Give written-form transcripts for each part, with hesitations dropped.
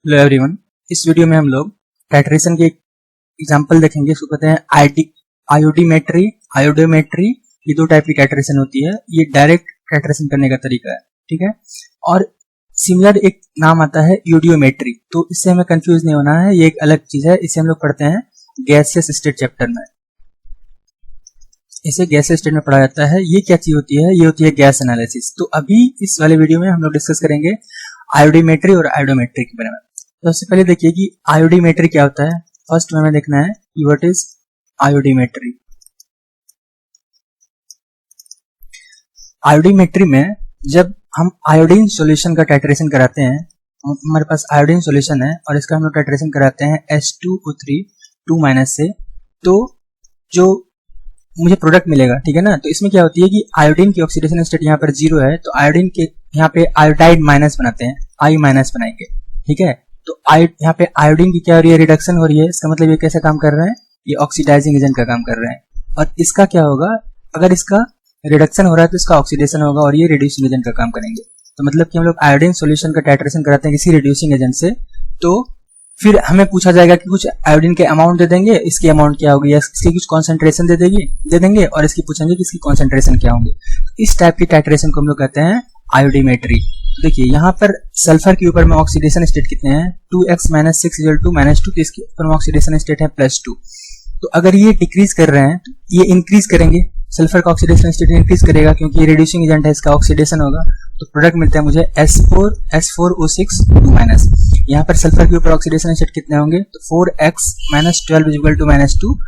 Hello everyone, इस video में हम लोग टाइट्रेशन के एग्जांपल देखेंगे। इसको कहते हैं आयोडीमेट्री, आयोडोमेट्री। ये दो टाइप की टाइट्रेशन होती है। ये डायरेक्ट टाइट्रेशन करने का तरीका है, ठीक है। और सिमिलर एक नाम आता है यूडियोमेट्री, तो इससे हमें कंफ्यूज नहीं होना है, ये एक अलग चीज है। इसे हम लोग पढ़ते हैं गैसियस स्टेट चैप्टर में। इसे गैसियस स्टेट में पढ़ा जाता है। ये क्या चीज होती है? ये होती है गैस एनालिसिस। तो अभी इस वाले वीडियो में हम लोग डिस्कस करेंगे आयोडीमेट्री और आयोडोमेट्री के बारे में। तो सबसे पहले देखिए कि आयोडीमेट्री क्या होता है। फर्स्ट में हमें देखना है कि व्हाट इज आयोडीमेट्री। आयोडीमेट्री में जब हम आयोडीन सॉल्यूशन का टाइट्रेशन कराते हैं, हमारे पास आयोडीन सॉल्यूशन है और इसका हम लोग टाइट्रेशन कराते हैं H2O3 2- से, तो जो मुझे प्रोडक्ट मिलेगा, ठीक है ना। तो इसमें क्या होती है कि आयोडीन की ऑक्सीडेशन स्टेट यहाँ पर 0 है, तो आयोडीन के यहाँ पे आयोडाइड माइनस बनाते हैं, I- बनाएंगे, ठीक है। तो यहाँ पे आयोडीन की क्या हो रही है? रिडक्शन हो रही है। इसका मतलब ये कैसा काम कर रहे हैं? ये ऑक्सीडाइजिंग एजेंट का काम कर रहे हैं। और इसका क्या होगा? अगर इसका रिडक्शन हो रहा है तो इसका ऑक्सीडेशन होगा और ये रिड्यूसिंग एजेंट का काम करेंगे। तो मतलब कि हम लोग आयोडीन सॉल्यूशन का टाइट्रेशन कराते हैं किसी रिड्यूसिंग एजेंट से, तो फिर हमें पूछा जाएगा कि कुछ आयोडीन के अमाउंट दे देंगे, इसकी अमाउंट क्या होगी, या इसकी कुछ कॉन्सेंट्रेशन दे देंगे और इसकी पूछेंगे कि इसकी कॉन्सेंट्रेशन क्या होंगे। इस टाइप की टाइट्रेशन को हम लोग कहते हैं आयोडीमेट्री। देखिए यहाँ पर सल्फर के ऊपर में ऑक्सीडेशन स्टेट कितने हैं? 2x - 6 = 2 तो इसके ऊपर में ऑक्सीडेशन स्टेट है +2। तो अगर ये डिक्रीज कर रहे हैं तो ये इंक्रीज करेंगे, सल्फर का ऑक्सीडेशन स्टेट इंक्रीज करेगा क्योंकि ये रिड्यूसिंग एजेंट है, इसका ऑक्सीडेशन होगा। तो प्रोडक्ट मिलता है मुझे S4O6 2-। यहाँ पर सल्फर के ऊपर ऑक्सीडेशन स्टेट कितने होंगे? तो 4x - 12 = -2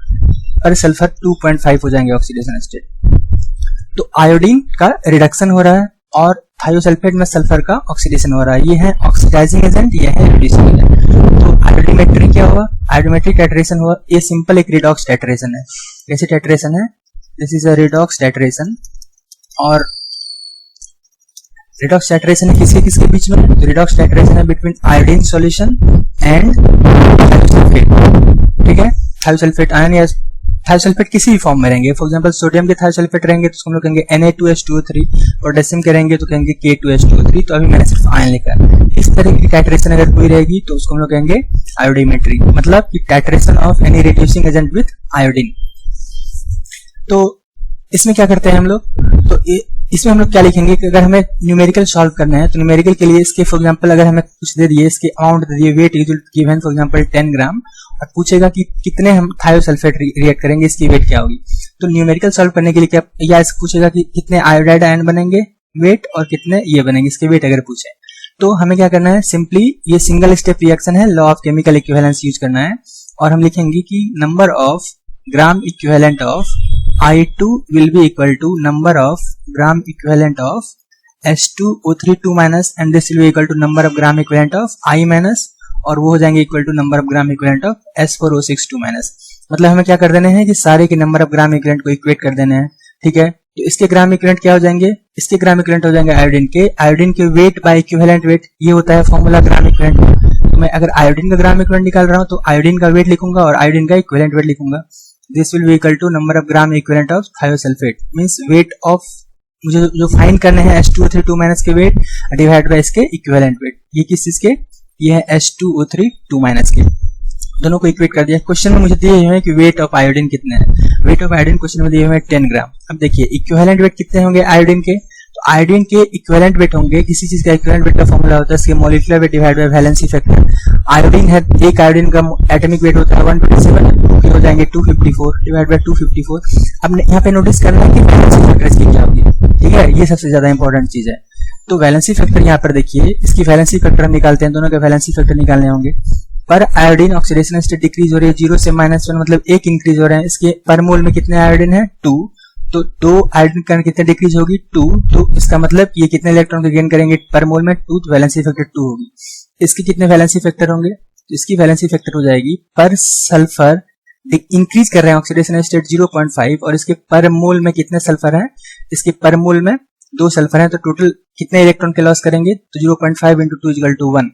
पर सल्फर 2.5 हो जाएंगे ऑक्सीडेशन स्टेट। तो आयोडीन का रिडक्शन हो रहा है और थायोसल्फेट में सल्फर का ऑक्सीडेशन हो रहा है। ये है ऑक्सीडाइजिंग एजेंट, ये है रिड्यूसिंग एजेंट। तो आयोडोमेट्री क्या हुआ? आयोडोमेट्री टाइट्रेशन हुआ। ये सिंपल एक रिडॉक्स टाइट्रेशन है। कैसे टाइट्रेशन है? This is a redox titration. और रिडॉक्स टाइट्रेशन है किसके बीच में? तो रिडॉक्स टाइट्रेशन है between iodine solution and thiosulphate, ठीक है। थायोसल्फेट आयन या थायोसल्फेट किसी भी फॉर्म में रहेंगे। फॉर एग्जांपल सोडियम के थायोसल्फेट रहेंगे तो हम लोग कहेंगे Na2H2O3, पोटेशियम के रहेंगे तो कहेंगे K2H2O3। तो अभी मैंने सिर्फ आयन लिखा है। इस तरह की टाइट्रेशन अगर कोई रहेगी तो उसको हम लोग कहेंगे आयोडीमेट्री, मतलब कि titration of any reducing agent with iodine. तो इसमें क्या करते हैं हम लोग? तो इसमें हम लोग क्या लिखेंगे कि अगर हमें न्यूमेरिकल सॉल्व करना है तो न्यूमेरिकल के लिए इसके फॉर एग्जांपल अगर हमें कुछ दे दिए, इसके अमाउंट दे दिए, वेट गिवन फॉर एग्जांपल 10 ग्राम, और पूछेगा कि कितने हम थायोसल्फेट रिएक्ट करेंगे, इसकी वेट क्या होगी। तो न्यूमेरिकल सॉल्व करने के लिए क्या, या इसको पूछेगा कि कितने आयोडाइड आयन बनेंगे वेट और कितने ये बनेंगे, इसके वेट अगर पूछे तो हमें क्या करना है? सिंपली ये सिंगल स्टेप रिएक्शन है, law of chemical equivalence use करना है। और हम लिखेंगे कि number of gram equivalent of I2 will be equal to number of gram equivalent of H2O3 2- and this will be equal to number of gram equivalent of I- और वो हो जाएंगे equal to number of gram equivalent of S4O6 2-। मतलब हमें क्या कर देने हैं कि सारे के नंबर ऑफ ग्राम इक्विवेलेंट को इक्वेट कर देने हैं, ठीक है। तो इसके ग्राम इक्विवेलेंट क्या हो जाएंगे? इसके ग्राम इक्विवेलेंट हो जाएंगे आयोडीन के वेट बाय इक्विवेलेंट वेट। ये होता है फॉर्मूला ग्राम इक्विवेलेंट। तो मैं अगर आयोडीन का ग्राम इक्विवेलेंट निकाल रहा हूँ तो आयोडीन का वेट लिखूंगा और आयोडीन का इक्विवेलेंट वेट लिखूंगा। This will be equal to number of gram equivalent of thiosulfate, means weight of मुझे जो फाइंड करने हैं H2O3 2- के वेट डिवाइड बाय इसके इक्विवेलेंट वेट। ये किस चीज के? ये है H2O3 2- के। दोनों को इक्वेट कर दिया। क्वेश्चन में मुझे दिए हुए हैं कि वेट ऑफ आयोडीन कितने हैं। वेट ऑफ आयोडीन क्वेश्चन में दिए हुए हैं 10 ग्राम। अब देखिए इक्विवेलेंट वेट कितने होंगे आयोडीन के? तो आयोडीन के इक्विवेलेंट वेट होंगे, किसी चीज का इक्विवेलेंट वेट का फॉर्मूला होता है इसके molecular weight divide by valency factor. Iodine है, एक आयोडीन का एटॉमिक वेट होता है 127, हो जाएंगे 254 डिवाइड बाय 254। अब यहाँ पे नोटिस करना है कि वैलेंसी फैक्टर इसकी क्या होगी, ठीक है। ये सबसे ज्यादा इंपॉर्टेंट चीज है। तो वैलेंसी फैक्टर यहाँ पर देखिए, इसकी वैलेंसी फैक्टर हम निकालते हैं, दोनों के वैलेंसी फैक्टर निकालने होंगे। पर आयोडीन ऑक्सीडेशन स्टेट डिक्रीज हो रही है 0 से -1, मतलब 1 इंक्रीज हो रहे हैं। इसके पर मोल में कितने आयोडीन है? 2। तो 2 आयोडीन कण कितने डिक्रीज होगी? 2। तो इसका मतलब ये कितने इलेक्ट्रॉन के गेन करेंगे पर मोल में? 2। तो वैलेंसी फैक्टर 2 होगी। इसके कितने वैलेंसी फैक्टर होंगे? तो इसकी वैलेंसी फैक्टर हो जाएगी पर सल्फर इंक्रीज कर रहे हैं ऑक्सीडेशन स्टेट 0.5 और इसके पर मोल में कितने सल्फर हैं? इसके पर मोल में 2 सल्फर हैं, तो टोटल कितने इलेक्ट्रॉन के लॉस करेंगे? तो 0.5 × 2 = 1।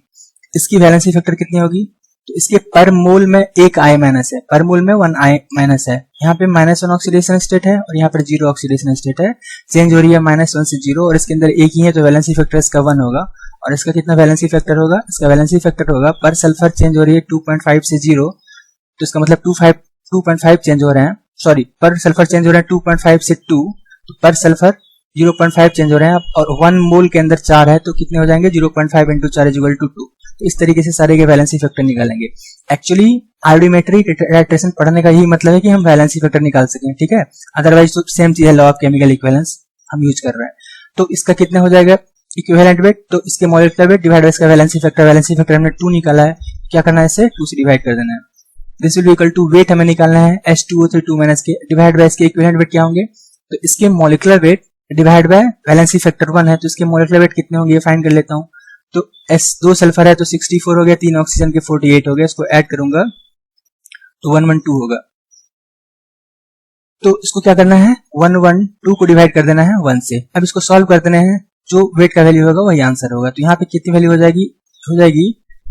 इसकी वैलेंसी फैक्टर कितनी होगी? तो इसके पर मोल में 1 I- है, पर मोल में 1 I- है। यहाँ पे -1 ऑक्सीडेशन स्टेट है और यहाँ पर 0 ऑक्सीडेशन स्टेट है। चेंज हो रही है -1 से 0 और इसके अंदर एक ही है तो वैलेंसी फैक्टर इसका 1 होगा। और इसका कितना वैलेंसी फैक्टर होगा, इसका वैलेंसी फैक्टर होगा पर सल्फर चेंज हो रही है 2.5 से 0, तो इसका मतलब 2.5 चेंज हो रहे हैं, सॉरी पर सल्फर चेंज हो रहे हैं 2.5 से 2, तो पर सल्फर 0.5 चेंज हो रहे हैं, और 1 मोल के अंदर 4 है तो कितने हो जाएंगे 0.5 इंटू 4 इक्वल टू 2। तो इस तरीके से सारे के वैलेंसी फैक्टर निकालेंगे। एक्चुअली आयोडोमेट्री टाइट्रेशन पढ़ने का यही मतलब है कि हम वैलेंसी फैक्टर निकाल सकें, ठीक है, अदरवाइज तो सेम चीज है, लॉ ऑफ केमिकल इक्विवेलेंस हम यूज कर रहे हैं। तो इसका कितना हो जाएगा इक्विवेलेंट वेट, तो इसके मॉलिक्यूलर वेट डिवाइड बाय इसका वैलेंसी फैक्टर हमने 2 निकाला है, क्या करना है इसे 2 से डिवाइड कर देना है। This will be equal to weight हमें निकालना है H2O3 2 के डिवाइड बाय इसके इक्विवेलेंट वेट क्या होंगे, तो इसके molecular weight divide by valency factor 1 है, तो इसके मॉलिक्यूलर वेट कितने होंगे ये फाइंड कर लेता हूं। तो S2 सल्फर है तो 64 हो गया, 3 ऑक्सीजन के 48 हो गया, इसको ऐड करूंगा तो 112 होगा। तो इसको क्या करना है 112 को डिवाइड कर देना है 1 से। अब इसको सॉल्व कर देना है, जो वेट का वैल्यू होगा वही आंसर होगा। तो यहाँ पे कितनी वैल्यू हो जाएगी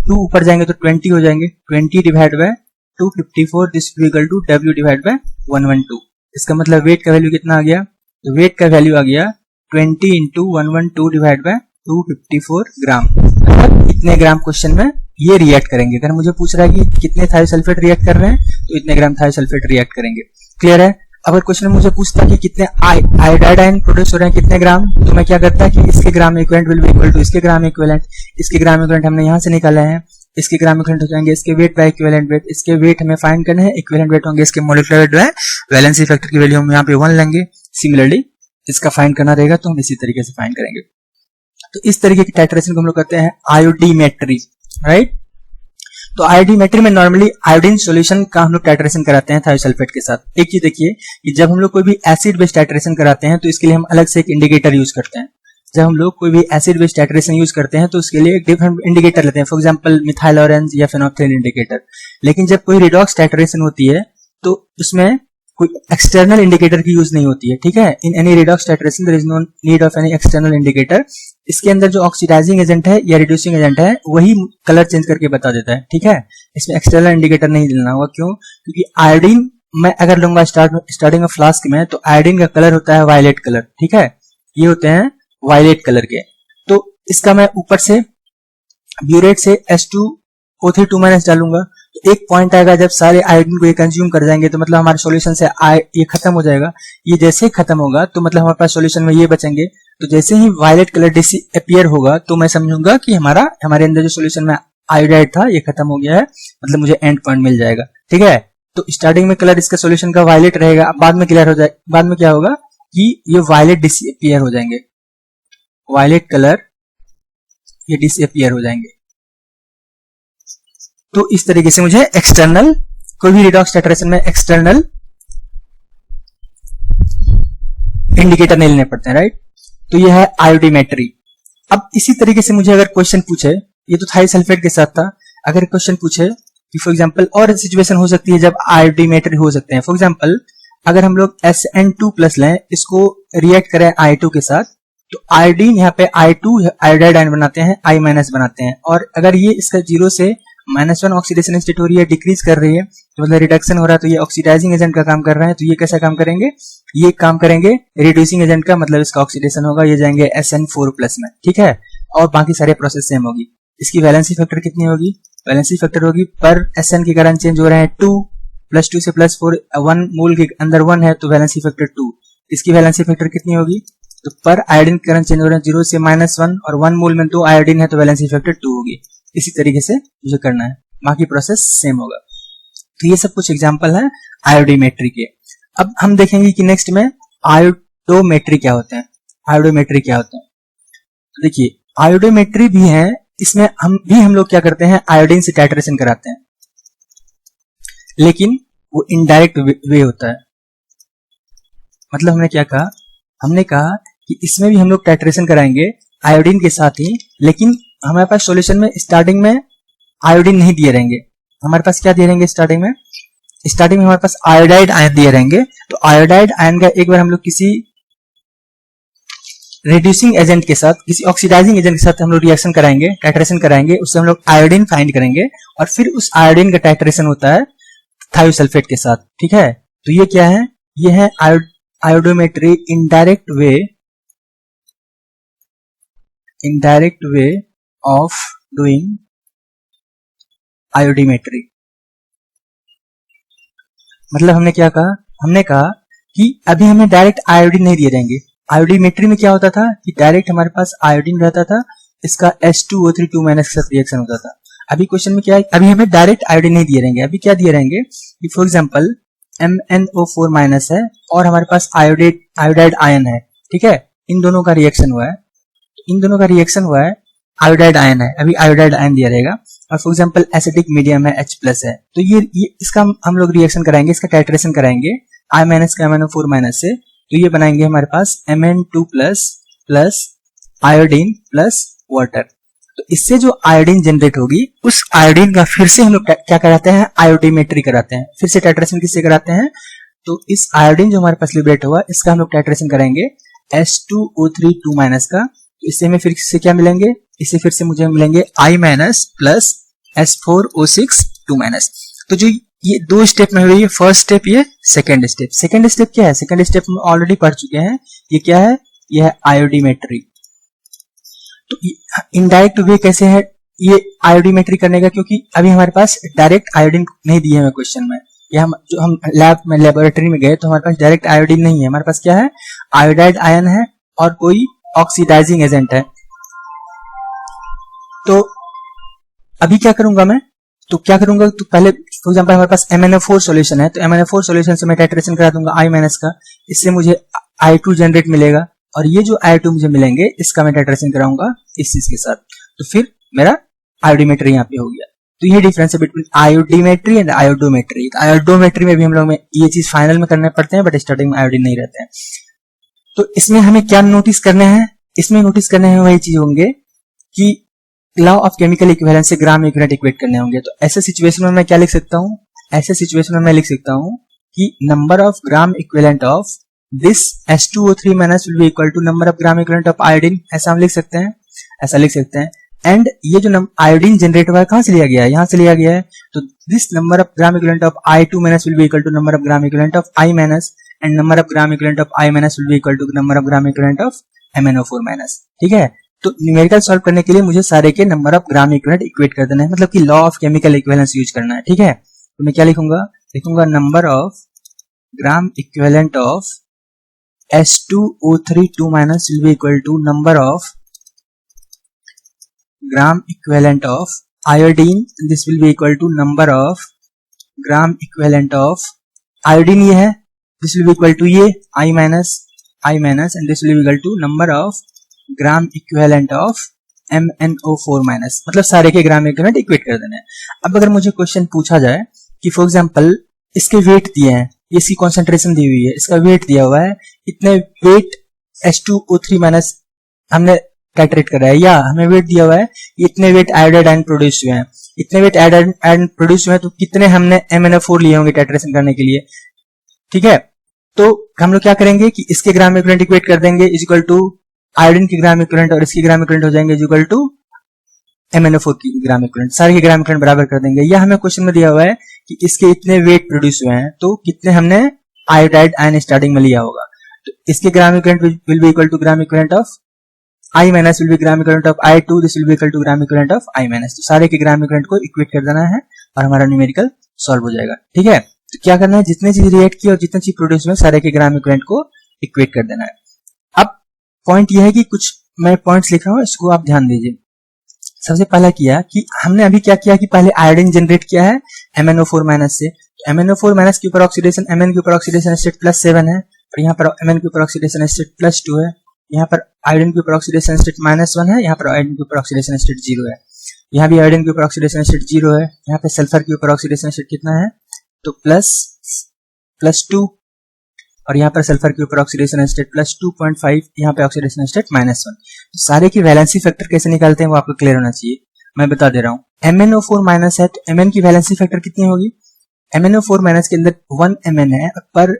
2 ऊपर जाएंगे तो 20 हो जाएंगे, 20 divide by 254 this equal to W divide by 112। इसका मतलब वेट का वैल्यू कितना आ गया, तो वेट का वैल्यू आ गया 20 इंटू 112 डिवाइड बाय 254 ग्राम। मतलब इतने ग्राम क्वेश्चन में ये रिएक्ट करेंगे। अगर मुझे पूछ रहा है कि कितने थायोसल्फेट रिएक्ट कर रहे हैं तो इतने ग्राम थायोसल्फेट रिएक्ट करेंगे। क्लियर है। अगर क्वेश्चन मुझे पूछता है कि कितने आयोडाइड आयन प्रोड्यूस हो रहे हैं कितने ग्राम, तो मैं क्या करता है कि इसके gram equivalent will be equal to इसके ग्राम इक्विवेलेंट, इसके ग्राम इक्विवेलेंट हमने यहां से निकाला है, इसके ग्राम इक्विवेलेंट हो जाएंगे इसके वेट बाय इक्विवेलेंट वेट, इसके वेट हमें फाइंड करने हैं, इक्विवेलेंट वेट होंगे इसके molecular weight bye valency factor की वैल्यू हम यहाँ पे 1 लेंगे। सिमिलरली इसका फाइंड करना रहेगा तो हम इसी तरीके से फाइंड करेंगे। तो इस तरीके की टाइट्रेशन को हम लोग करते हैं आयोडीमेट्री, राइट। तो आयोडीमेट्री में नॉर्मली आयोडीन सॉल्यूशन का हम लोग टाइट्रेशन कराते हैं थायोसल्फेट के साथ। एक चीज देखिए कि जब हम लोग कोई भी एसिड बेस्ड टाइट्रेशन कराते हैं तो इसके लिए हम अलग से एक इंडिकेटर यूज करते हैं। जब हम लोग कोई भी एसिड बेस्ड टाइट्रेशन यूज करते हैं तो उसके लिए एक डिफरेंट इंडिकेटर लेते हैं, फॉर एग्जांपल मिथाइल ऑरेंज या फेनोल्फथालीन इंडिकेटर। लेकिन जब कोई रिडॉक्स टाइट्रेशन होती है तो उसमें कोई एक्सटर्नल इंडिकेटर की यूज नहीं होती है, ठीक है। In any redox titration there is no need of any external indicator. इसके अंदर जो ऑक्सीडाइजिंग एजेंट है या रिड्यूसिंग एजेंट है वही कलर चेंज करके बता देता है, ठीक है। इसमें एक्सटर्नल इंडिकेटर नहीं लेना होगा। क्यों? क्योंकि आयोडीन मैं अगर लूंगा स्टार्टिंग ऑफ फ्लास्क में तो आयोडीन का कलर होता है वायलेट कलर, ठीक है। ये होते हैं वायलेट कलर के। तो इसका मैं ऊपर से ब्यूरेट से H2O3 2- डालूंगा तो एक पॉइंट आएगा जब सारे आयोडीन को ये कंज्यूम कर जाएंगे तो मतलब हमारे सॉल्यूशन से ये खत्म हो जाएगा। ये जैसे ही खत्म होगा तो मतलब हमारे पास सॉल्यूशन में ये बचेंगे। तो जैसे ही वायलेट कलर डिसअपीयर होगा तो मैं समझूंगा कि हमारे अंदर जो सॉल्यूशन में आयोडाइड था ये खत्म हो गया है, मतलब मुझे एंड पॉइंट मिल जाएगा, ठीक है। तो स्टार्टिंग में कलर इसका सॉल्यूशन का वायलेट रहेगा, अब बाद में क्लियर हो जाए, बाद में क्या होगा कि ये वायलेट डिसअपीयर हो जाएंगे, वायलेट कलर ये डिसअपीयर हो जाएंगे। तो इस तरीके से मुझे एक्सटर्नल कोई भी रिडॉक्स टाइट्रेशन में एक्सटर्नल इंडिकेटर नहीं लेने पड़ते हैं, राइट। तो ये है आयोडीमेट्री। अब इसी तरीके से मुझे अगर क्वेश्चन पूछे, ये तो थायोसल्फेट के साथ था, अगर क्वेश्चन पूछे कि फॉर एग्जांपल और सिचुएशन हो सकती है जब आयोडीमेट्री हो सकते हैं। फॉर एग्जांपल अगर हम लोग SN2+ लें, इसको रिएक्ट करें I2 के साथ, तो आयोडीन यहाँ पे I2 आयोडाइड आयन बनाते हैं, I- बनाते हैं। और अगर ये इसका 0 से -1 ऑक्सीडेशन स्टेट हो रही है, डिक्रीज कर रही है, तो मतलब रिडक्शन हो रहा है, तो ये ऑक्सीडाइजिंग एजेंट का काम कर रहा है। तो ये कैसा काम करेंगे, ये काम करेंगे रिड्यूसिंग एजेंट का, मतलब इसका ऑक्सीडेशन होगा, ये जाएंगे SN4+ में, ठीक है। और बाकी सारे प्रोसेस सेम होगी। इसकी वैलेंसी फैक्टर कितनी होगी, वैलेंसी फैक्टर होगी पर SN के कारण चेंज हो रहे हैं 2 +2 से +4, 1 मोल के अंदर 1 है तो वैलेंसी फैक्टर 2। इसकी वैलेंसी फैक्टर कितनी होगी, तो पर आयोडीन के कारण चेंज हो रहे हैं 0 से -1 और 1 मोल में 2 आयोडीन है तो वैलेंसी फैक्टर 2 होगी। इसी तरीके से मुझे करना है, बाकी प्रोसेस सेम होगा। तो ये सब कुछ एग्जांपल है आयोडीमेट्री के। अब हम देखेंगे कि नेक्स्ट में आयोडोमेट्री क्या होते हैं, आयोडोमेट्री क्या होते हैं। तो देखिए आयोडोमेट्री भी है, इसमें हम लोग क्या करते हैं, आयोडीन से टाइट्रेशन कराते हैं, लेकिन वो इनडायरेक्ट वे होता है। मतलब हमने क्या कहा, हमने कहा कि इसमें भी हम लोग टाइट्रेशन कराएंगे आयोडीन के साथ ही, लेकिन हमारे पास सॉल्यूशन में स्टार्टिंग में आयोडीन नहीं दिए रहेंगे। हमारे पास क्या दिए रहेंगे, स्टार्टिंग में हमारे पास आयोडाइड आयन दिए रहेंगे। तो आयोडाइड आयन का एक बार हम लोग किसी रिड्यूसिंग एजेंट के साथ, किसी ऑक्सीडाइजिंग एजेंट के साथ हम लोग रिएक्शन कराएंगे, टाइट्रेशन कराएंगे, उससे हम लोग आयोडीन फाइंड करेंगे और फिर उस आयोडीन का टाइट्रेशन होता है थायोसल्फेट के साथ, ठीक है। तो ये क्या है, ये है iodometry indirect way of doing iodimetry. मतलब हमने क्या कहा, हमने कहा कि अभी हमें डायरेक्ट आयोडीन नहीं दिए रहेंगे। आयोडीमेट्री में क्या होता था कि डायरेक्ट हमारे पास आयोडीन रहता था, इसका H2O3 2 माइनस के साथ रिएक्शन होता था। अभी क्वेश्चन में क्या है, अभी हमें डायरेक्ट आयोडीन नहीं दिए रहेंगे। अभी क्या दिए रहेंगे कि फॉर एग्जांपल MnO4 माइनस है और हमारे पास आयोडाइड आयन है, ठीक है, इन दोनों का रिएक्शन हुआ है, इन दोनों का रिएक्शन हुआ है, आयोडाइड आयन है, अभी आयोडाइड आयन दिया रहेगा और फॉर एग्जांपल एसिडिक मीडियम है H+ है, तो ये इसका हम लोग रिएक्शन कराएंगे, इसका टाइट्रेशन कराएंगे I माइनस का MnO4 माइनस से, तो ये बनाएंगे हमारे पास Mn2 plus iodine plus water. तो इससे जो आयोडीन जनरेट होगी उस आयोडीन का फिर से हम लोग क्या कराते हैं, आयोडीमेट्री कराते हैं। फिर से टाइट्रेशन किससे कराते हैं, तो इस आयोडीन जो हमारे पास लिबरेट हुआ इसका हम लोग टाइट्रेशन कराएंगे H2O3 2 माइनस का। तो इससे हमें फिर से क्या मिलेंगे, इससे फिर से मुझे मिलेंगे I minus plus S4O6 2 minus. तो जो ये दो स्टेप में हुई है, फर्स्ट स्टेप ये, सेकेंड स्टेप। सेकेंड स्टेप क्या है, सेकेंड स्टेप में ऑलरेडी पढ़ चुके हैं, ये क्या है, ये है आयोडीमेट्री। तो इनडायरेक्ट वे कैसे है ये आयोडीमेट्री करने का, क्योंकि अभी हमारे पास डायरेक्ट आयोडीन नहीं दिए हुए क्वेश्चन में, या हम लैब में लेबोरेटरी में गए तो हमारे पास डायरेक्ट आयोडीन नहीं है, हमारे पास क्या है, आयोडाइड आयन है और कोई ऑक्सीडाइजिंग एजेंट है। तो अभी क्या करूंगा मैं, तो क्या करूंगा, तो पहले फॉर एग्जांपल हमारे पास MnO4 सॉल्यूशन है, तो MnO4 सॉल्यूशन से मैं टाइट्रेशन करा दूंगा I माइनस का, इससे मुझे I2 जनरेट मिलेगा और ये जो I2 मुझे मिलेंगे इसका मैं टाइट्रेशन कराऊंगा इस चीज के साथ, तो फिर मेरा आयोडीमेट्री यहाँ पे हो गया। तो ये डिफरेंस है between iodimetry and iodometry. Iodometry में भी हम लोग में ये चीज फाइनल में करने पड़ते हैं, बट स्टार्टिंग में आयोडीन नहीं रहते हैं। तो इसमें हमें क्या नोटिस करने हैं, इसमें नोटिस करने हैं वही चीज होंगे कि लॉ ऑफ केमिकल इक्विवेलेंस से ग्राम इक्विवेलेंट इक्वेट करने होंगे। तो ऐसे सिचुएशन में मैं क्या लिख सकता हूँ, ऐसे सिचुएशन में मैं लिख सकता हूँ कि number of gram equivalent of this H2O3 minus will be equal to number of gram equivalent of iodine, ऐसा हम लिख सकते हैं, ऐसा लिख सकते हैं। एंड ये जो आयोडीन जनरेट हुआ है कहां से लिया गया है, यहां से लिया गया है, तो this number of gram equivalent of I2 minus will be equal to number of gram equivalent of I minus, and number of gram equivalent of I minus will be equal to number of gram equivalent of MnO4 minus, ठीक है। तो numerical solve करने के लिए मुझे सारे के number of gram equivalent equate कर देना है, मतलब कि law of chemical equivalence use करना है, ठीक है। तो मैं क्या लिखूंगा, लिखूंगा number of gram equivalent of H2O3 2 minus will be equal to number of gram equivalent of iodine, this will be equal to number of gram equivalent of iodine, ये है, this will be equal to ये I minus and this will be equal to number of gram equivalent of MnO4 minus, मतलब सारे के ग्राम equivalent equate कर देना है। अब अगर मुझे क्वेश्चन पूछा जाए कि फॉर एग्जांपल इसके वेट दिए हैं, इसकी कॉन्सेंट्रेशन दी हुई है, इसका वेट दिया हुआ है, इतने वेट H2O3 माइनस हमने टाइट्रेट करा है, या हमें वेट दिया हुआ है इतने वेट आयोडाइड आयन प्रोड्यूस हुए हैं, इतने वेट आयोडाइड आयन प्रोड्यूस हुए हैं, तो कितने हमने MnO4 लिए होंगे टाइट्रेशन करने के लिए, ठीक है। तो हम लोग क्या करेंगे कि इसके ग्राम इक्विवेलेंट इक्वेट कर देंगे इज इक्वल टू आयोडीन की ग्राम इक्विवेलेंट, और इसकी ग्राम इक्विवेलेंट हो जाएंगे इज इक्वल टू MnO4 की ग्राम इक्विवेलेंट, सारे के ग्राम इक्विवेलेंट बराबर कर देंगे। या हमें क्वेश्चन में दिया हुआ है कि इसके इतने वेट प्रोड्यूस हुए हैं, तो कितने हमने आयोडाइड आयन स्टार्टिंग में लिया होगा, तो इसके gram equivalent will be equal to gram equivalent of I minus will be gram equivalent of I2, this will be equal to gram equivalent of I minus. तो सारे के ग्राम इक्विवेलेंट को equate कर देना है और हमारा न्यूमेरिकल सॉल्व हो जाएगा, ठीक है। तो क्या करना है, जितने चीज रिएक्ट की और जितने चीज प्रोड्यूस हुए सारे के ग्राम इक्विवेलेंट को इक्वेट कर देना है। अब पॉइंट यह है कि कुछ मैं पॉइंट्स लिख रहा हूं, इसको आप ध्यान दीजिए। सबसे पहला किया कि हमने अभी क्या किया कि पहले आयोडीन जनरेट किया है MnO4 माइनस से, तो MnO4 माइनस के ऊपर ऑक्सीडेशन, Mn के ऊपर ऑक्सीडेशन स्टेट +7 है, और यहाँ पर Mn के ऊपर ऑक्सीडेशन स्टेट +2 है, यहाँ पर आयोडीन के ऊपर ऑक्सीडेशन स्टेट -1 है, यहाँ पर आयोडीन के ऊपर ऑक्सीडेशन स्टेट 0 है, यहाँ भी आयोडीन के ऊपर ऑक्सीडेशन स्टेट 0 है, यहाँ पे सल्फर के ऊपर ऑक्सीडेशन स्टेट कितना है, तो +2, और यहाँ पर सल्फर के ऊपर ऑक्सीडेशन स्टेट +2.5, यहाँ पे ऑक्सीडेशन स्टेट -1। तो सारे की वैलेंसी फैक्टर कैसे निकालते हैं वो आपको क्लियर होना चाहिए, मैं बता दे रहा हूँ। MnO4 माइनस है, तो Mn की वैलेंसी फैक्टर कितनी होगी, MnO4 माइनस के अंदर 1 Mn है, पर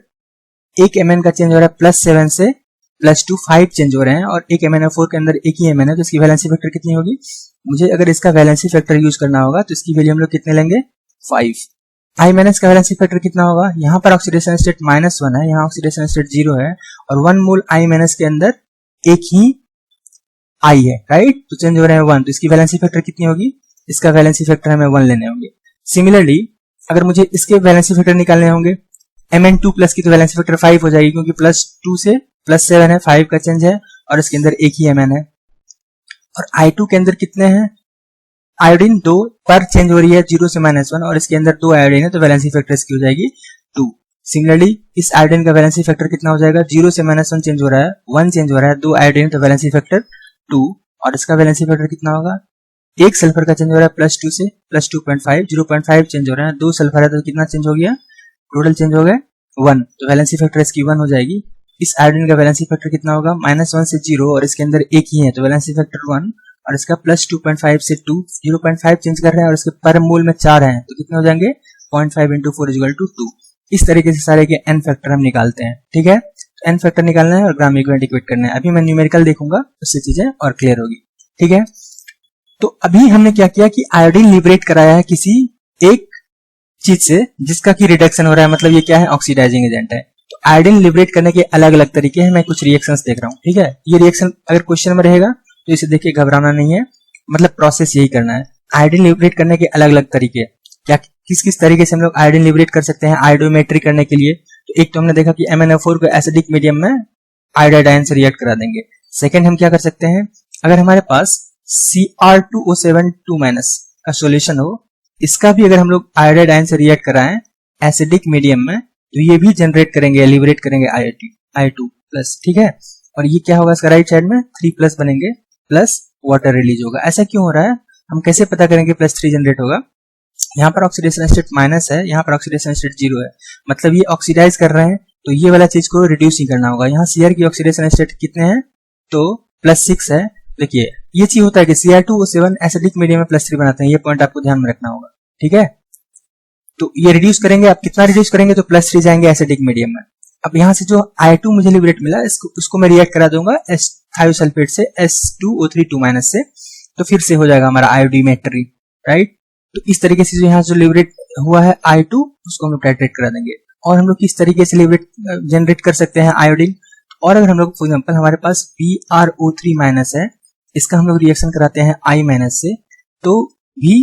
एक Mn का चेंज हो रहा है +7 से +2, 5 चेंज हो रहे हैं, और एक MnO4 के अंदर एक ही Mn है, तो इसकी वैलेंसी फैक्टर कितनी होगी, मुझे अगर इसका वैलेंसी फैक्टर यूज करना होगा तो इसकी वैल्यू हम लोग कितने लेंगे, 5। I माइनस का वैलेंसी फैक्टर कितना होगा, यहाँ पर ऑक्सीडेशन स्टेट -1 है, यहाँ ऑक्सीडेशन स्टेट 0 है, और 1 मोल I माइनस के अंदर एक ही आई है, राइट, तो चेंज हो रहे हैं 1, तो इसकी वैलेंसी फैक्टर कितनी होगी, इसका वैलेंसी फैक्टर हमें 1 लेने होंगे। सिमिलरली अगर मुझे इसके वैलेंसी फैक्टर निकालने होंगे Mn2 प्लस की, तो वैलेंसी फैक्टर 5 हो जाएगी, क्योंकि +2 से +7 है, 5 का चेंज है और इसके अंदर एक ही Mn है। और I2 के अंदर कितने हैं, आयोडीन 2 पर चेंज हो रही है 0 से -1 और इसके अंदर 2 आयोडीन है, तो वैलेंसी फैक्टर इसकी हो जाएगी 2। सिमिलरली इस आयोडीन का वैलेंसी फैक्टर कितना हो जाएगा, 0 से -1 चेंज हो रहा है, 1 चेंज हो रहा है, 2 आयोडीन, तो वैलेंसी फैक्टर 2 और इसका वैलेंसी फैक्टर कितना होगा, एक सल्फर का चेंज हो रहा है +2 से +2.5, 0.5 चेंज हो रहा है, 2 सल्फर है तो कितना चेंज हो गया, टोटल चेंज हो गया 1, तो वैलेंसी फैक्टर इसकी 1 हो जाएगी। इस आयोडीन का वैलेंसी फैक्टर कितना होगा, -1 से 0 और इसके अंदर एक ही है, तो वैलेंसी फैक्टर 1 और इसका +2.5 से 2, 0.5 चेंज कर रहे हैं और इसके पर मोल में 4 हैं, तो कितने हो जाएंगे 0.5 × 4 = 2। इस तरीके से सारे के n फैक्टर हम निकालते हैं, ठीक है, तो n फैक्टर निकालना है और ग्राम इक्विवेलेंट इक्वेट करना है। अभी मैं न्यूमेरिकल देखूंगा, उससे चीजें और क्लियर होगी, ठीक है। तो अभी हमने क्या किया कि आयोडीन लिबरेट कराया है किसी एक चीज से जिसका की रिडक्शन हो रहा है, मतलब ये क्या है, ऑक्सीडाइजिंग एजेंट है। तो आयोडीन लिबरेट करने के अलग अलग तरीके हैं, मैं कुछ रिएक्शंस देख रहा हूँ, ठीक है। ये रिएक्शन अगर क्वेश्चन में रहेगा तो इसे देख के घबराना नहीं है, मतलब प्रोसेस यही करना है। आयोडीन लिबरेट करने के अलग अलग तरीके, क्या किस किस तरीके से हम लोग आयोडीन लिबरेट कर सकते हैं आयोडोमेट्री करने के लिए। तो एक तो हमने देखा कि MnO4 को एसिडिक मीडियम में आयोडाइड आयन से रिएक्ट करा देंगे। सेकंड हम क्या कर सकते हैं, अगर हमारे पास Cr2O7 2- का सॉल्यूशन हो, इसका भी अगर हम लोग आयोडाइड आयन से रिएक्ट कराएं एसिडिक मीडियम में, तो ये भी जनरेट करेंगे, लिबरेट करेंगे I2+, ठीक है। और ये क्या होगा, इसका राइट साइड में 3+ बनेंगे, प्लस वाटर रिलीज होगा। ऐसा क्यों हो रहा है, हम कैसे पता करेंगे +3 जनरेट होगा, यहाँ पर ऑक्सीडेशन स्टेट माइनस है, यहाँ पर ऑक्सीडेशन स्टेट 0 है, मतलब ये ऑक्सीडाइज कर रहे हैं, तो ये वाला चीज को रिड्यूस ही करना होगा। यहाँ Cr की ऑक्सीडेशन स्टेट कितने हैं, तो +6 है। देखिए ये चीज होता है कि Cr2O7 एसिडिक मीडियम में +3 बनाते हैं, ये पॉइंट आपको ध्यान में रखना होगा, ठीक है। तो ये रिड्यूस करेंगे, आप कितना रिड्यूस करेंगे, तो +3 जाएंगे एसिडिक मीडियम में। अब यहाँ से जो I2 मुझे लिबरेट मिला, उसको मैं रिएक्ट करा दूंगा थायोसल्फेट से S2O3 2- से, तो फिर से हो जाएगा हमारा आयोडीमेट्री, राइट। तो इस तरीके से जो यहाँ जो लिबरेट हुआ है I2, उसको हम लोग टाइट्रेट करा देंगे। और हम लोग किस तरीके से लिबरेट जनरेट कर सकते हैं आयोडीन, और अगर हम लोग फॉर एग्जांपल हमारे पास BrO3- है, इसका हम लोग रिएक्शन कराते हैं I- से, तो भी,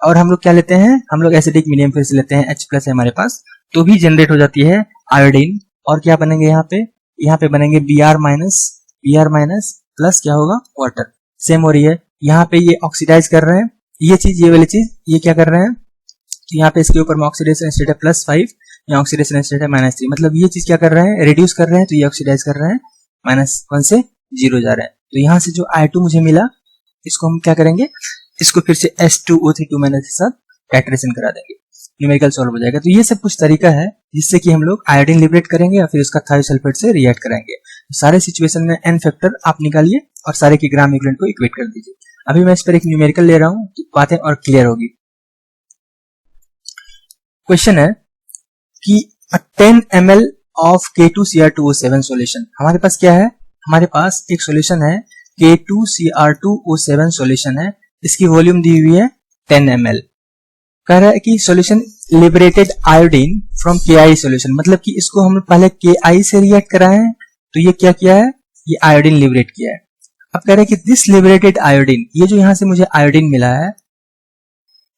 और हम लोग क्या लेते हैं, हम लोग एसिडिक मीडियम फिर से लेते हैं, H+ है हमारे पास, तो भी जनरेट हो जाती है आयोडीन। और क्या बनेंगे यहाँ पे बनेंगे Br- प्लस क्या होगा, वाटर। सेम हो रही है, यहाँ पे ये ऑक्सीडाइज कर रहे हैं, ये चीज, ये वाली चीज, ये क्या कर रहे हैं, तो यहाँ पे इसके ऊपर में ऑक्सीडेशन स्टेट है +5, यहाँ ऑक्सीडेशन स्टेट है -3, मतलब ये चीज क्या कर रहे हैं, रिड्यूस कर रहे हैं, तो ये ऑक्सीडाइज कर रहे हैं, -1 से 0 जा रहे हैं। तो यहाँ से जो I2 मुझे मिला, इसको हम क्या करेंगे, इसको फिर से S2O3 2- के साथ टाइट्रेशन करा देंगे, न्यूमेरिकल सॉल्व हो जाएगा। तो ये सब कुछ तरीका है जिससे कि हम लोग आयोडीन लिबरेट करेंगे और फिर उसका थायोसल्फेट से रिएक्ट कराएंगे। सारे सिचुएशन में n फैक्टर आप निकालिए और सारे के ग्राम इक्विवेलेंट को इक्वेट कर दीजिए। अभी मैं इस पर एक न्यूमेरिकल ले रहा हूं, तो बातें और क्लियर होगी। क्वेश्चन है कि 10 ml ऑफ K2Cr2O7 सॉल्यूशन, हमारे पास क्या है, हमारे पास एक सॉल्यूशन है K2Cr2O7 सॉल्यूशन है, इसकी वॉल्यूम दी हुई है 10 ml। कह रहा है कि solution liberated iodine from Ki solution, मतलब कि इसको हम पहले Ki से रिएक्ट कराए हैं, तो ये क्या किया है, ये आयोडीन लिबरेट किया है। अब कह रहे हैं कि दिस लिबरेटेड आयोडीन, ये जो यहां से मुझे आयोडीन मिला है,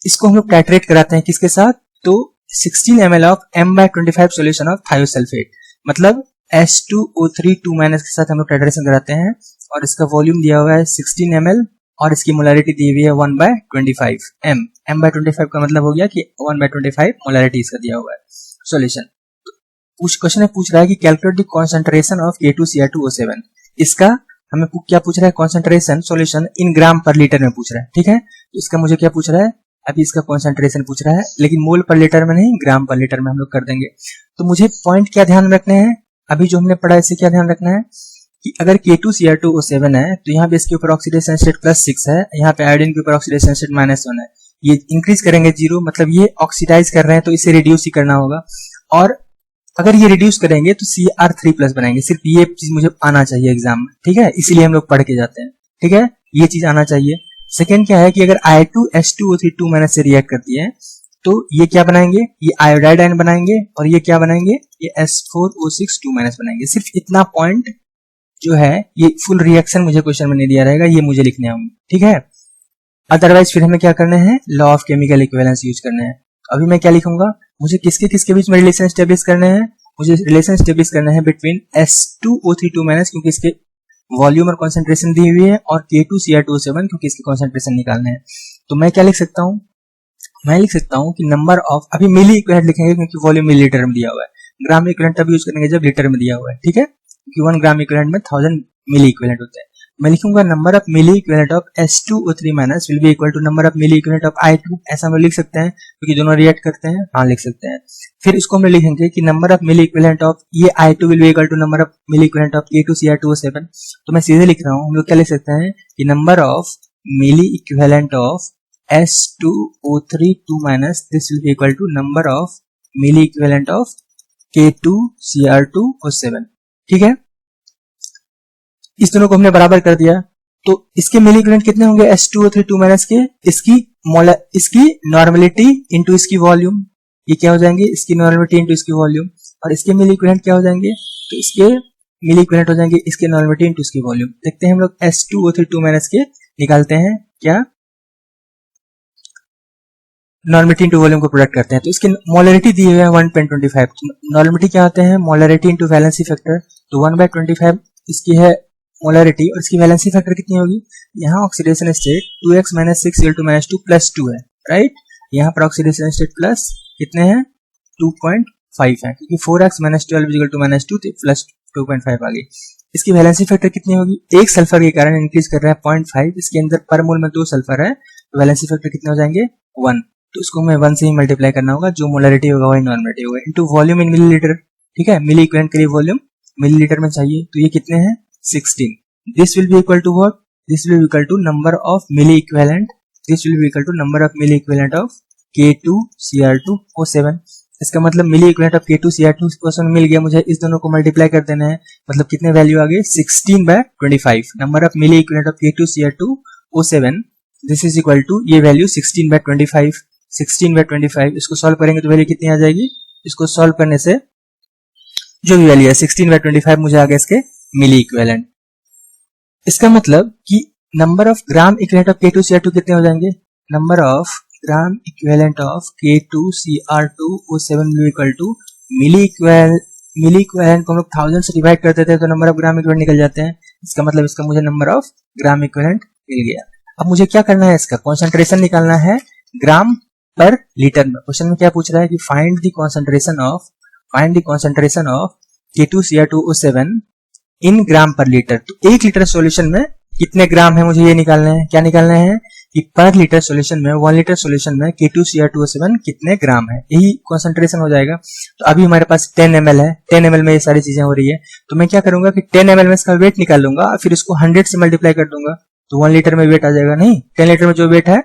इसको हम लोग टाइट्रेट कराते हैं किसके साथ, तो 16 ml of M/25 solution of thiosulphate, मतलब S2O3 2- के साथ हम लोग टाइट्रेशन कराते हैं, और इसका वॉल्यूम दिया हुआ है 16 ml और इसकी मोलरिटी दी हुई है 1/25 m। M/25 का मतलब हो गया कि 1/25 मोलरिटी इसका दिया हुआ है सॉल्यूशन। कुछ क्वेश्चन में पूछ रहा है कि calculate the concentration of K2Cr2O7, इसका हमें क्या पूछ रहा है, कॉन्सेंट्रेशन सॉल्यूशन इन ग्राम पर लीटर में पूछ रहा है, ठीक है। तो इसका मुझे क्या पूछ रहा है, अभी इसका कॉन्सेंट्रेशन पूछ रहा है, लेकिन मोल पर लीटर में नहीं, ग्राम पर लीटर में हम लोग कर देंगे। तो मुझे पॉइंट क्या ध्यान रखने हैं, अभी जो हमने पढ़ा इससे क्या ध्यान रखना है कि अगर K2Cr2O7 है, तो यहाँ पे इसके ऊपर ऑक्सीडेशन स्टेट +6 है, यहाँ पे आयोडीन के ऊपर ऑक्सीडेशन स्टेट -1 है, ये इंक्रीज करेंगे 0, मतलब ये ऑक्सीडाइज कर रहे हैं, तो इसे रिड्यूस ही करना होगा। और अगर ये रिड्यूस करेंगे तो Cr3+ बनाएंगे, सिर्फ ये चीज मुझे आना चाहिए एग्जाम में, ठीक है, इसीलिए हम लोग पढ़ के जाते हैं, ठीक है, ये चीज आना चाहिए। सेकेंड क्या है कि अगर I2H2O3 2- से रिएक्ट करती है, तो ये क्या बनाएंगे, ये आयोडाइड आयन बनाएंगे, और ये क्या बनाएंगे, ये S4O6 2- बनाएंगे। सिर्फ इतना पॉइंट जो है ये फुल रिएक्शन मुझे क्वेश्चन में नहीं दिया रहेगा, ये मुझे लिखने होंगे, ठीक है। अदरवाइज फिर हमें क्या करना है, law of chemical equivalence use करना है। अभी मैं क्या लिखूंगा, मुझे किसके किसके बीच में रिलेशन स्टेब्लिश करना है, मुझे रिलेशन स्टेब्लिश करना है बिटवीन S2O32- क्योंकि इसके वॉल्यूम और कॉन्सेंट्रेशन दी हुई है, और K2Cr2O7 क्योंकि इसके कॉन्सेंट्रेशन निकालने हैं। तो मैं क्या लिख सकता हूँ, मैं लिख सकता हूँ कि नंबर ऑफ, अभी मिली इक्विवेलेंट लिखेंगे क्योंकि वॉल्यूम मिलीलीटर में दिया हुआ है, ग्राम इक्विवेलेंट तब यूज करेंगे जब लीटर में दिया हुआ है, ठीक है, क्योंकि 1 ग्राम इक्विवेलेंट में 1000 मिली इक्विवेलेंट होते हैं। मैं लिखूंगा number of milli equivalent of S2O3 minus will be equal to number of milli equivalent of I2, ऐसा हम लिख सकते हैं क्योंकि दोनों रिएक्ट करते हैं, हाँ लिख सकते हैं। फिर इसको हम लिखेंगे कि number of milli equivalent of ये I2 will be equal to number of milli equivalent of K2Cr2O7। तो मैं सीधे लिख रहा हूँ, हम लोग क्या लिख सकते हैं कि number of milli equivalent of S2O32 minus this will be equal to number of milli equivalent of K2Cr2O7, ठीक है। इस दोनों को हमने बराबर कर दिया, तो इसके मिली इक्विवेलेंट कितने होंगे S2O32 माइनस के, इसकी नॉर्मलिटी इंटू इसकी वॉल्यूम, ये क्या हो जाएंगे, इसकी नॉर्मलिटी इंटू इसकी वॉल्यूम, और इसके मिली इक्विवेलेंट क्या हो जाएंगे, तो इसके मिली इक्विवेलेंट हो जाएंगे इसके नॉर्मलिटी इंटू इसकी वॉल्यूम। देखते हैं हम लोग S2O32 माइनस के निकालते हैं क्या, नॉर्मलिटी इंटू वॉल्यूम को प्रोडक्ट करते हैं, तो इसकी मोलरिटी दी हुई है 1.25, नॉर्मलिटी क्या होते हैं, मोलरिटी इंटू वैलेंसी फैक्टर, तो 1/25 इसकी है मोलरिटी, और इसकी वैलेंसी फैक्टर कितनी होगी, यहाँ ऑक्सीडेशन स्टेट 2x - 6 - 2 + 2 है, राइट, यहाँ पर ऑक्सीडेशन स्टेट प्लस कितने हैं 2.5 है, क्योंकि 4x - 12 = -2 प्लस 2.5 आ गई। इसकी वैलेंसी फैक्टर कितनी होगी, एक सल्फर के कारण इंक्रीज कर रहा है 0.5, इसके अंदर पर मोल में 2 सल्फर है, तो वैलेंसी फैक्टर कितने हो जाएंगे 1, तो इसको हमें 1 से ही मल्टीप्लाई करना होगा, जो मोलरिटी होगा वही नॉर्मलिटी होगा, इनटू वॉल्यूम इन मिलीलीटर, ठीक है, मिली इक्विवेलेंट के लिए वॉल्यूम मिलीलीटर में चाहिए, तो ये कितने हैं 16। This will be equal to what, this will be equal to number of milli equivalent, this will be equal to number of milli equivalent of K2Cr2O7। इसका मतलब मिली इक्विवेलेंट ऑफ K2Cr2O7 मिल गया मुझे, इस दोनों को मल्टीप्लाई कर देना है, मतलब कितने वैल्यू आ गए 16/25, number of milli equivalent of K2Cr2O7 this is equal to ये वैल्यू 16/25, 16/25, इसको सॉल्व करेंगे तो वैल्यू कितनी आ जाएगी, इसको सॉल्व करने से जो भी वैल्यू है 16/25 मुझे आ गया इसके मिली इक्विवेलेंट। इसका मतलब कि number of gram equivalent of K2Cr2 कितने हो जाएंगे, number of gram equivalent of K2Cr2O7 equal to milli equivalent को हम लोग 1000 से डिवाइड करते थे तो नंबर ऑफ ग्राम इक्विवेलेंट निकल जाते हैं, इसका मतलब इसका मुझे नंबर ऑफ ग्राम इक्विवेलेंट मिल गया। अब मुझे क्या करना है, इसका कॉन्सेंट्रेशन निकालना है ग्राम पर लीटर में। क्वेश्चन में क्या पूछ रहा है कि find the concentration of K2Cr2O7 इन ग्राम पर लीटर, तो 1 लीटर सॉल्यूशन में कितने ग्राम है मुझे ये निकालना है, क्या निकालना है कि पर लीटर सॉल्यूशन में 1 लीटर सॉल्यूशन में K2Cr2O7 कितने ग्राम है, यही कॉन्सेंट्रेशन हो जाएगा। तो अभी हमारे पास 10 ml है, 10 ml में ये सारी चीजें हो रही है, तो मैं क्या करूंगा कि 10 ml में इसका वेट निकाल लूंगा, फिर इसको 100 से मल्टीप्लाई कर दूंगा, तो 1 लीटर में वेट आ जाएगा, नहीं 10 लीटर में जो वेट है,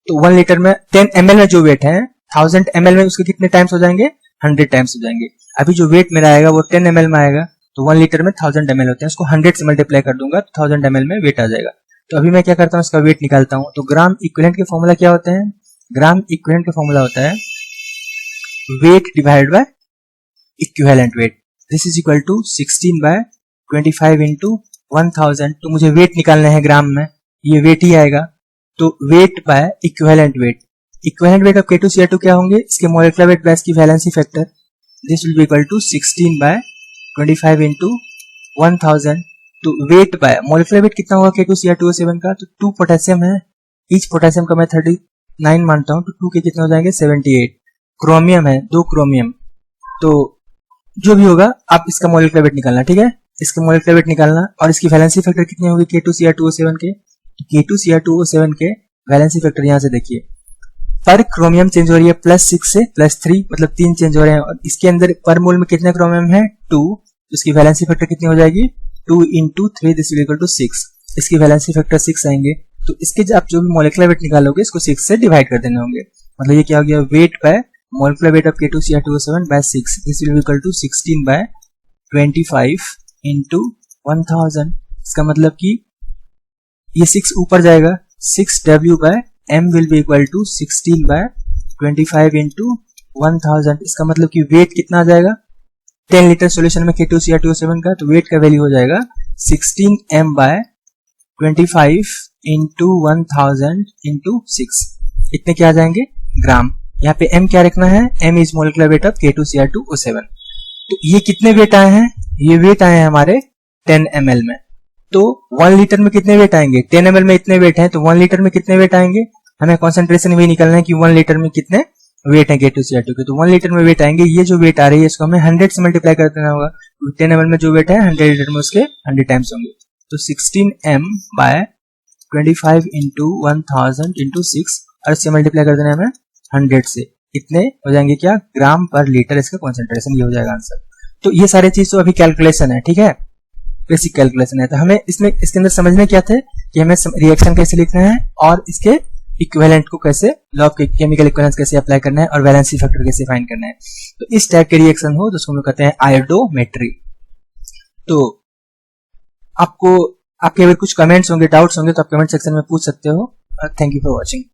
तो 1 लीटर में 10 ml में जो वेट है 1000 ml में उसके कितने टाइम्स हो जाएंगे 100 टाइम्स हो जाएंगे। अभी जो वेट मेरा आएगा वो 10 ml में आएगा, तो 1 लीटर में 1000 ml होते हैं, उसको 100 से मल्टीप्लाई कर दूंगा तो 1000 ml में वेट आ जाएगा। तो अभी मैं क्या करता हूँ, इसका वेट निकालता हूँ। तो ग्राम इक्विवेलेंट के फॉर्मूला क्या होते हैं, ग्राम इक्विवेलेंट का फॉर्मूला होता है weight divided by equivalent weight, this is equal to 16/25 into 1000। तो मुझे वेट निकालना है ग्राम में, ये वेट ही आएगा, तो weight by equivalent weight of K2Cr2 क्या होंगे, इसके मॉलिक्यूलर वेट बाय इसकी valency factor, this will be equal to 16/25 into 1000। तो वेट बाय मॉलिक्यूलर वेट कितना होगा K2Cr2O7 का, तो 2 पोटेशियम है, ईच पोटेशियम का मैं 39 मानता हूं, तो 2 के कितने हो जाएंगे 78। क्रोमियम है 2 क्रोमियम, तो जो भी होगा आप इसका मॉलिक्यूलर वेट निकालना, ठीक है, इसका मॉलिक्यूलर वेट निकालना, और इसकी वैलेंसी फैक्टर कितनी होगी K2Cr2O7 के, K2Cr2O7 के वैलेंसी फैक्टर यहां से देखिए, पर क्रोमियम चेंज हो रही है +6 से +3, मतलब 3 चेंज हो रहे हैं, और इसके अंदर पर मोल में कितने क्रोमियम है 2, तो इसकी वैलेंसी फैक्टर कितनी हो जाएगी 2 × 3 दिस इज इक्वल टू 6, इसकी वैलेंसी फैक्टर 6 आएंगे। तो इसके आप जो भी मॉलिक्यूलर वेट निकालोगे इसको 6 से डिवाइड कर देने होंगे, मतलब ये क्या हो गया weight by molecular weight of K2Cr2O7 by 6, this will be equal to 16/25 into 1000। इसका मतलब कि ये 6 ऊपर जाएगा, 6W/m will be equal to 16/25 into 1000। इसका मतलब कि वेट कितना आ जाएगा 10 लीटर सोल्यूशन में K2Cr2O7 का, तो वेट का वैल्यू हो जाएगा 16 m by 25 into 1000 into 6, इतने क्या आ जाएंगे ग्राम। यहाँ पे m क्या रखना है, m is molecular weight of K2Cr2O7। तो ये कितने वेट आए हैं, ये वेट आए हैं हमारे 10 ml में। तो 1 लीटर में कितने वेट आएंगे, 10 ml में इतने वेट हैं, तो 1 लीटर में कितने वेट आएंगे, हमें कॉन्सेंट्रेशन भी निकलना है कि 1 लीटर में कितने वेट है K2Cr2 के। तो 1 लीटर में वेट आएंगे, ये जो वेट आ रही है इसको हमें 100 से मल्टीप्लाई कर देना होगा। 10 ml में जो वेट है 100 लीटर में उसके 100 टाइम्स होंगे। तो 16 m by 25 into 1000 into 6, और इससे मल्टीप्लाई कर देना है हमें 100 से, इतने हो जाएंगे क्या ग्राम पर लीटर इसका कॉन्सेंट्रेशन, ये हो जाएगा आंसर। तो ये सारे चीज तो अभी कैलकुलेशन है, ठीक है, बेसिक कैलकुलेशन है। तो हमें इसमें इसके अंदर समझने क्या थे कि हमें रिएक्शन कैसे लिखना है और इसके इक्विवेलेंट को कैसे, लॉ ऑफ केमिकल इक्विवेलेंस कैसे अप्लाई करना है और वैलेंसी फैक्टर कैसे फाइंड करना है। तो इस टाइप के रिएक्शन हो तो उसको हम लोग कहते हैं आयोडोमेट्री। तो आपको आपके अगर कुछ कमेंट्स होंगे, डाउट्स होंगे तो आप कमेंट सेक्शन में पूछ सकते हो। Thank you for watching.